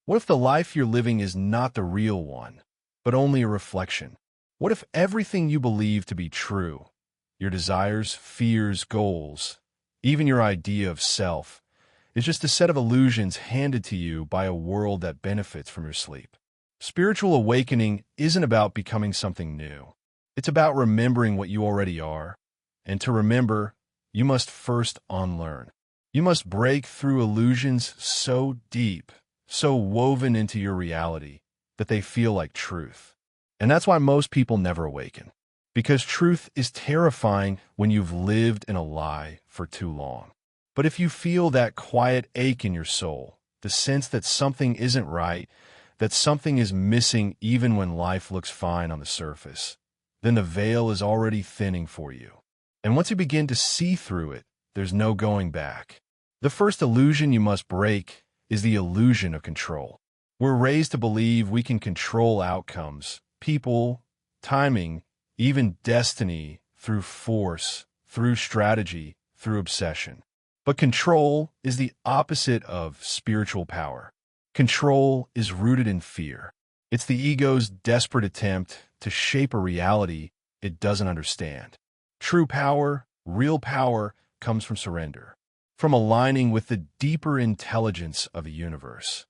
What if the life you're living is not the real one, but only a reflection? What if everything you believe to be true, your desires, fears, goals, even your idea of self, is just a set of illusions handed to you by a world that benefits from your sleep? Spiritual awakening isn't about becoming something new. It's about remembering what you already are. And to remember, you must first unlearn. You must break through illusions so deep, so woven into your reality, that they feel like truth. And that's why most people never awaken. Because truth is terrifying when you've lived in a lie for too long. But if you feel that quiet ache in your soul, the sense that something isn't right, that something is missing even when life looks fine on the surface, then the veil is already thinning for you. And once you begin to see through it, there's no going back. The first illusion you must break is the illusion of control. We're raised to believe we can control outcomes, people, timing, even destiny through force, through strategy, through obsession. But control is the opposite of spiritual power. Control is rooted in fear. It's the ego's desperate attempt to shape a reality it doesn't understand. True power, real power, comes from surrender, from aligning with the deeper intelligence of the universe,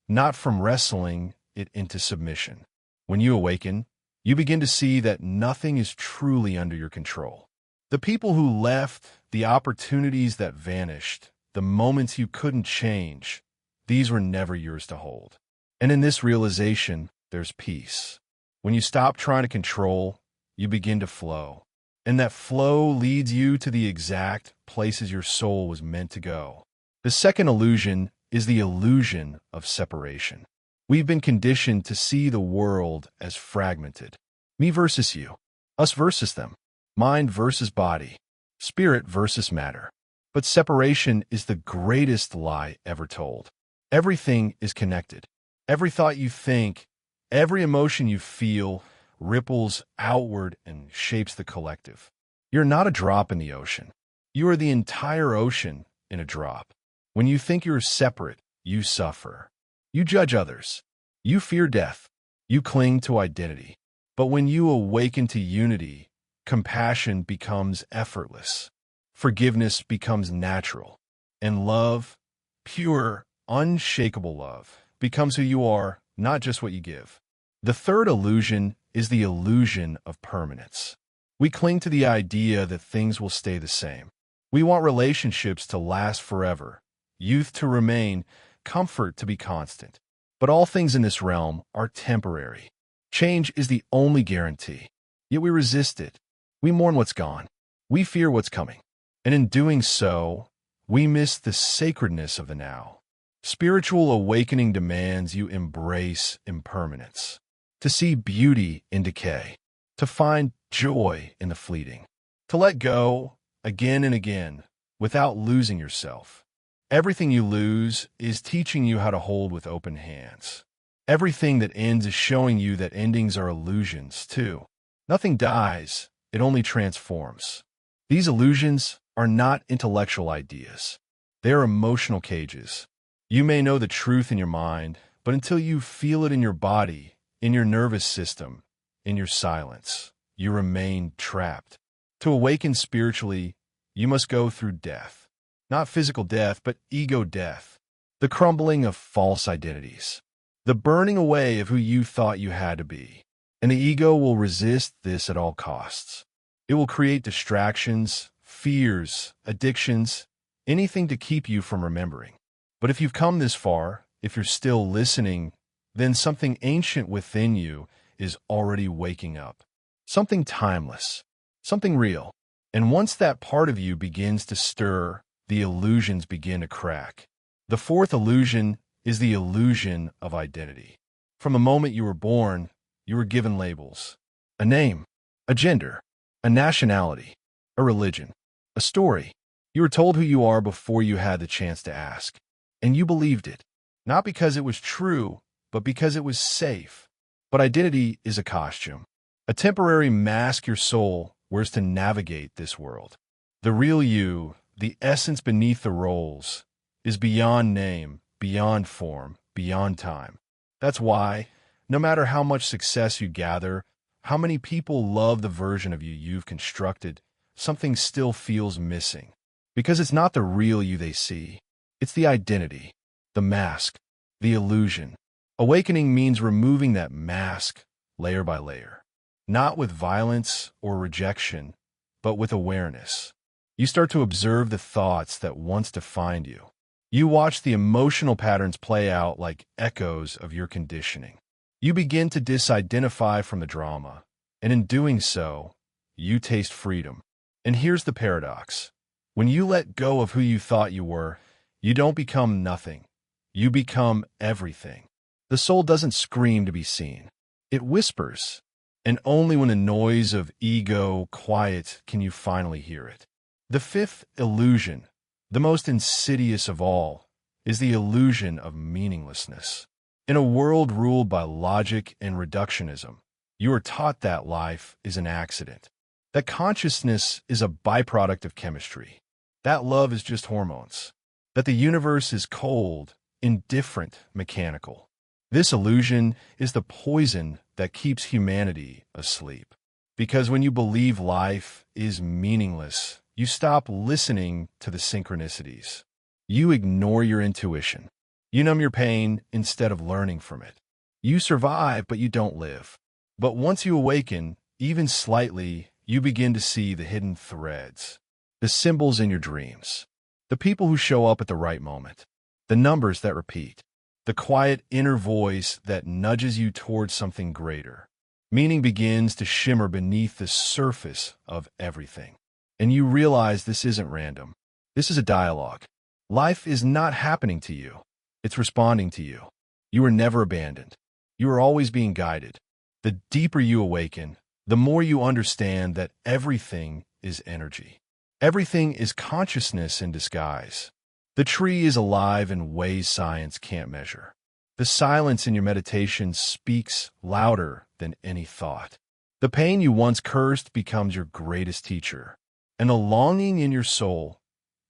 not from wrestling it into submission. When you awaken, you begin to see that nothing is truly under your control. The people who left, the opportunities that vanished, the moments you couldn't change, these were never yours to hold. And in this realization, there's peace. When you stop trying to control, you begin to flow. And that flow leads you to the exact places your soul was meant to go. The second illusion is the illusion of separation. We've been conditioned to see the world as fragmented. Me versus you, us versus them, mind versus body, spirit versus matter. But separation is the greatest lie ever told. Everything is connected. Every thought you think, every emotion you feel, ripples outward and shapes the collective. You're not a drop in the ocean. You are the entire ocean in a drop. When you think you're separate, you suffer. You judge others. You fear death. You cling to identity. But when you awaken to unity, compassion becomes effortless. Forgiveness becomes natural. And love, pure, unshakable love, becomes who you are, not just what you give. The third illusion is the illusion of permanence. We cling to the idea that things will stay the same. We want relationships to last forever, youth to remain, comfort to be constant. But all things in this realm are temporary. Change is the only guarantee. Yet we resist it. We mourn what's gone. We fear what's coming. And in doing so, we miss the sacredness of the now. Spiritual awakening demands you embrace impermanence, to see beauty in decay, to find joy in the fleeting, to let go again and again without losing yourself. Everything you lose is teaching you how to hold with open hands. Everything that ends is showing you that endings are illusions, too. Nothing dies, it only transforms. These illusions are not intellectual ideas. They are emotional cages. You may know the truth in your mind, but until you feel it in your body, in your nervous system, in your silence, you remain trapped. To awaken spiritually, you must go through death. Not physical death, but ego death. The crumbling of false identities. The burning away of who you thought you had to be. And the ego will resist this at all costs. It will create distractions, fears, addictions, anything to keep you from remembering. But if you've come this far, if you're still listening, then something ancient within you is already waking up. Something timeless, something real. And once that part of you begins to stir, the illusions begin to crack. The fourth illusion is the illusion of identity. From the moment you were born, you were given labels. A name, a gender, a nationality, a religion, a story. You were told who you are before you had the chance to ask. And you believed it, not because it was true, but because it was safe. But identity is a costume, a temporary mask your soul wears to navigate this world. The real you, the essence beneath the roles, is beyond name, beyond form, beyond time. That's why, no matter how much success you gather, how many people love the version of you you've constructed, something still feels missing. Because it's not the real you they see. It's the identity, the mask, the illusion. Awakening means removing that mask layer by layer. Not with violence or rejection, but with awareness. You start to observe the thoughts that once defined you. You watch the emotional patterns play out like echoes of your conditioning. You begin to disidentify from the drama, and in doing so, you taste freedom. And here's the paradox. When you let go of who you thought you were, you don't become nothing. You become everything. The soul doesn't scream to be seen. It whispers, and only when the noise of ego quiets can you finally hear it. The fifth illusion, the most insidious of all, is the illusion of meaninglessness. In a world ruled by logic and reductionism, you are taught that life is an accident, that consciousness is a byproduct of chemistry, that love is just hormones, that the universe is cold, indifferent, mechanical. This illusion is the poison that keeps humanity asleep. Because when you believe life is meaningless, you stop listening to the synchronicities. You ignore your intuition. You numb your pain instead of learning from it. You survive, but you don't live. But once you awaken, even slightly, you begin to see the hidden threads, the symbols in your dreams, the people who show up at the right moment, the numbers that repeat, the quiet inner voice that nudges you towards something greater. Meaning begins to shimmer beneath the surface of everything. And you realize this isn't random. This is a dialogue. Life is not happening to you. It's responding to you. You are never abandoned. You are always being guided. The deeper you awaken, the more you understand that everything is energy. Everything is consciousness in disguise. The tree is alive in ways science can't measure. The silence in your meditation speaks louder than any thought. The pain you once cursed becomes your greatest teacher. And the longing in your soul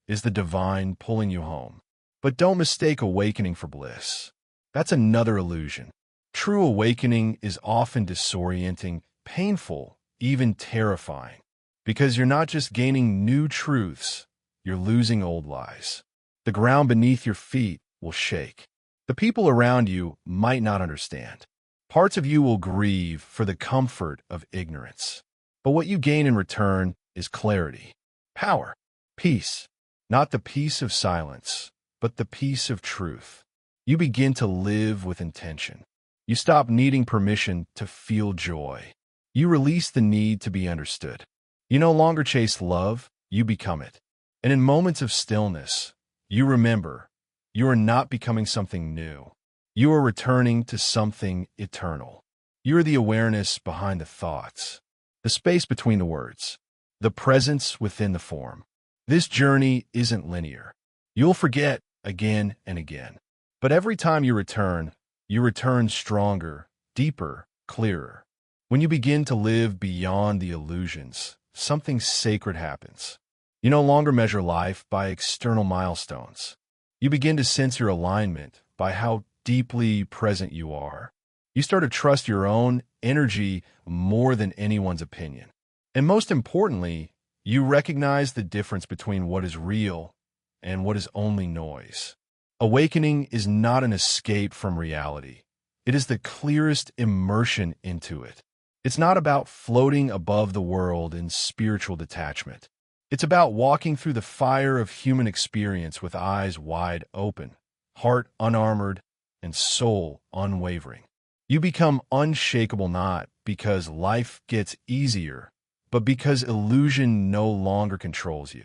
is the divine pulling you home. But don't mistake awakening for bliss. That's another illusion. True awakening is often disorienting, painful, even terrifying. Because you're not just gaining new truths, you're losing old lies. The ground beneath your feet will shake. The people around you might not understand. Parts of you will grieve for the comfort of ignorance. But what you gain in return is clarity, power, peace. Not the peace of silence, but the peace of truth. You begin to live with intention. You stop needing permission to feel joy. You release the need to be understood. You no longer chase love, you become it. And in moments of stillness, you remember, you are not becoming something new. You are returning to something eternal. You are the awareness behind the thoughts, the space between the words, the presence within the form. This journey isn't linear. You'll forget again and again. But every time you return stronger, deeper, clearer. When you begin to live beyond the illusions, something sacred happens. You no longer measure life by external milestones. You begin to sense your alignment by how deeply present you are. You start to trust your own energy more than anyone's opinion. And most importantly, you recognize the difference between what is real and what is only noise. Awakening is not an escape from reality. It is the clearest immersion into it. It's not about floating above the world in spiritual detachment. It's about walking through the fire of human experience with eyes wide open, heart unarmored, and soul unwavering. You become unshakable not because life gets easier, but because illusion no longer controls you.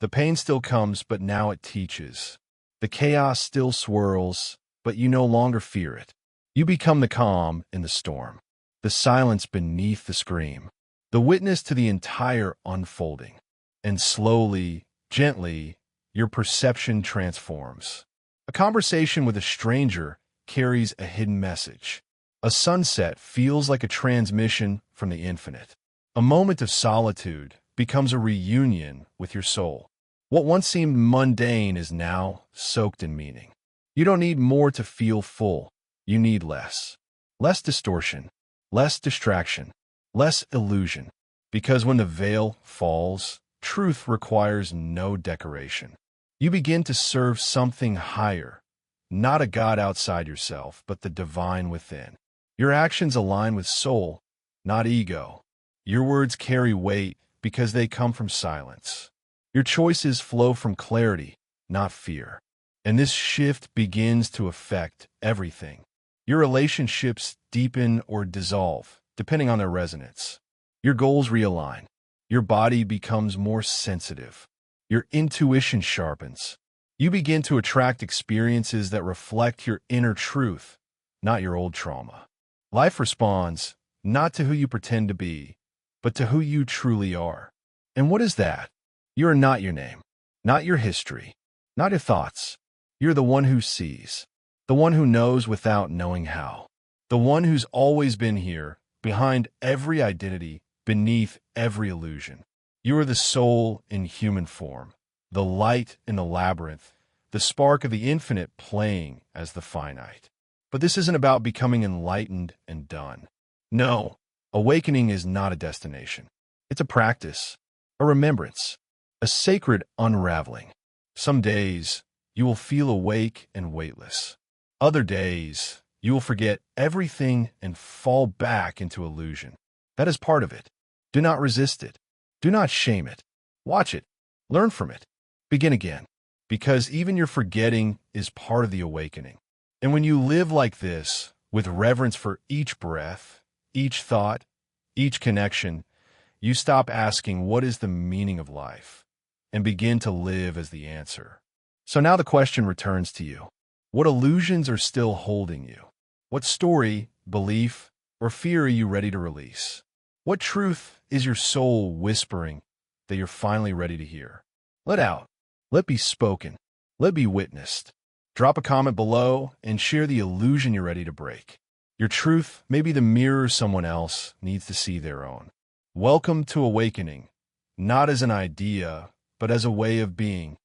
The pain still comes, but now it teaches. The chaos still swirls, but you no longer fear it. You become the calm in the storm, the silence beneath the scream, the witness to the entire unfolding. And slowly, gently, your perception transforms. A conversation with a stranger carries a hidden message. A sunset feels like a transmission from the infinite. A moment of solitude becomes a reunion with your soul. What once seemed mundane is now soaked in meaning. You don't need more to feel full. You need less. Less distortion, less distraction, less illusion. Because when the veil falls, truth requires no decoration. You begin to serve something higher, not a God outside yourself, but the divine within. Your actions align with soul, not ego. Your words carry weight because they come from silence. Your choices flow from clarity, not fear. And this shift begins to affect everything. Your relationships deepen or dissolve, depending on their resonance. Your goals realign. Your body becomes more sensitive. Your intuition sharpens. You begin to attract experiences that reflect your inner truth, not your old trauma. Life responds, not to who you pretend to be, but to who you truly are. And what is that? You are not your name, not your history, not your thoughts. You're the one who sees, the one who knows without knowing how, the one who's always been here, behind every identity, beneath every illusion. You are the soul in human form, the light in the labyrinth, the spark of the infinite playing as the finite. But this isn't about becoming enlightened and done. No, awakening is not a destination. It's a practice, a remembrance, a sacred unraveling. Some days, you will feel awake and weightless. Other days, you will forget everything and fall back into illusion. That is part of it. Do not resist it. Do not shame it. Watch it. Learn from it. Begin again. Because even your forgetting is part of the awakening. And when you live like this, with reverence for each breath, each thought, each connection, you stop asking what is the meaning of life and begin to live as the answer. So now the question returns to you. What illusions are still holding you? What story, belief, or fear are you ready to release? What truth is your soul whispering that you're finally ready to hear? Let out. Let be spoken. Let be witnessed. Drop a comment below and share the illusion you're ready to break. Your truth may be the mirror someone else needs to see their own. Welcome to awakening, not as an idea, but as a way of being.